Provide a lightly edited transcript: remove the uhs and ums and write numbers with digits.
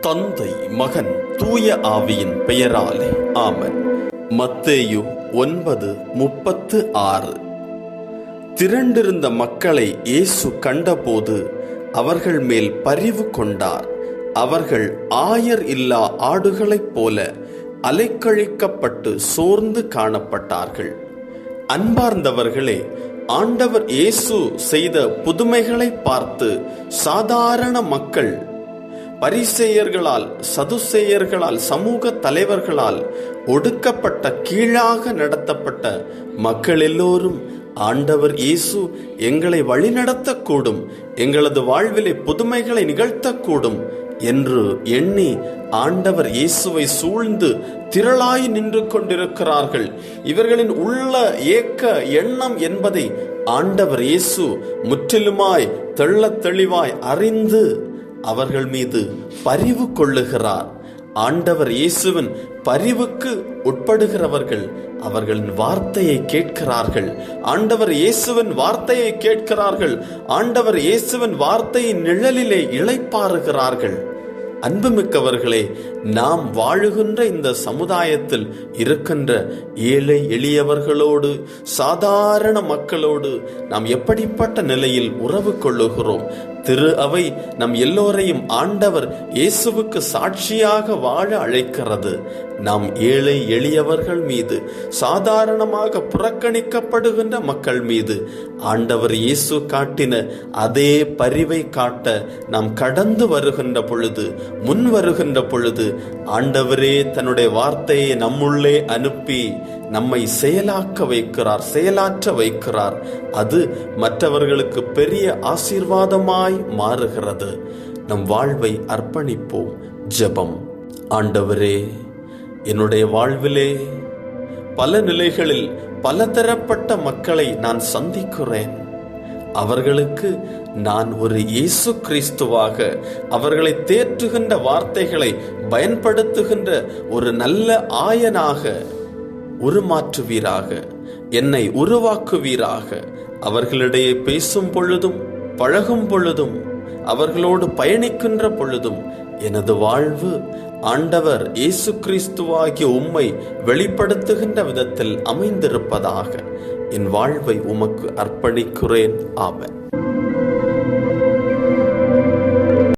தந்தை, மகன், தூய ஆவியின் பெயராலே ஆமென். மத்தேயு 9:36. திரண்டிருந்த மக்களை இயேசு கண்டபோது அவர்கள் மேல் பரிவு கொண்டார். அவர்கள் ஆயர் இல்லா ஆடுகளைப் போல அலைக்கழிக்கப்பட்டு சோர்ந்து காணப்பட்டார்கள். அன்பார்ந்தவர்களே, ஆண்டவர் இயேசு செய்த புதுமைகளை பார்த்து சாதாரண மக்கள், பரிசேயர்களால், சதுசேயர்களால், சமூக தலைவர்களால் ஒடுக்கப்பட்ட, கீழாக நடத்தப்பட்ட மக்கள் எல்லோரும் ஆண்டவர் இயேசு எங்களை வழிநடத்தக்கூடும், எங்களது வாழ்விலே புதுமைகளை நிகழ்த்தக்கூடும் என்று எண்ணி ஆண்டவர் இயேசுவை சூழ்ந்து திரளாய் நின்று கொண்டிருக்கிறார்கள். இவர்களின் உள்ள ஏக்க எண்ணம் என்பதை ஆண்டவர் இயேசு முற்றிலுமாய் தெள்ளத் தெளிவாய் அறிந்து அவர்கள் மீது பரிவு கொள்ளுகிறார். ஆண்டவர் இயேசுவின் பரிவுக்கு உட்படுகிறவர்கள் அவர்களின் வார்த்தையை கேட்கிறார்கள். ஆண்டவர் இயேசுவின் வார்த்தையை கேட்கிறார்கள். ஆண்டவர் இயேசுவின் வார்த்தையின் நிழலிலே இளைப்பாறுகிறார்கள். அன்புமிக்கவர்களே, நாம் வாழுகின்ற இந்த சமுதாயத்தில் இருக்கின்ற ஏழை எளியவர்களோடு, சாதாரண மக்களோடு நாம் எப்படிப்பட்ட நிலையில் உறவு கொள்ளுகிறோம்? திரு அவை நம் எல்லோரையும் ஆண்டவர் இயேசுவுக்கு சாட்சியாக வாழ அழைக்கிறது. நாம் ஏழை எளியவர்கள் மீது, சாதாரணமாக புறக்கணிக்கப்படுகின்ற மக்கள் மீது ஆண்டவர் இயேசு காட்டின அதே பரிவை காட்ட நாம் கடந்து வருகின்ற பொழுது, முன் வருகின்ற பொழுது ஆண்டவரே தன்னுடைய வார்த்தையை நம்முள்ளே அனுப்பி நம்மை செயலாக்க வைக்கிறார், செயலாற்ற வைக்கிறார். அது மற்றவர்களுக்கு பெரிய ஆசீர்வாதமாய் மாறுகிறது. நம் வாழ்வை அர்ப்பணிப்போம். ஜெபம். ஆண்டவரே, என்னுடைய வாழ்விலே பல நிலைகளில் பலதரப்பட்ட மக்களை நான் சந்திக்கிறேன். அவர்களுக்கு நான் ஒரு இயேசு கிறிஸ்துவாக, அவர்களை தேற்றுகின்ற வார்த்தைகளை பயன்படுத்துகின்ற ஒரு நல்ல ஆயனாக உருமாற்றுவீராக, என்னை உருவாக்குவீராக. அவர்களிடையே பேசும் பொழுதும், பழகும் பொழுதும், அவர்களோடு பயணிக்கின்ற பொழுதும் எனது வாழ்வு ஆண்டவர் இயேசு கிறிஸ்துவாகிய உம்மை வெளிப்படுத்துகின்ற விதத்தில் அமைந்திருப்பதாக என் வாழ்வை உமக்கு அர்ப்பணிக்கிறேன். ஆமென்.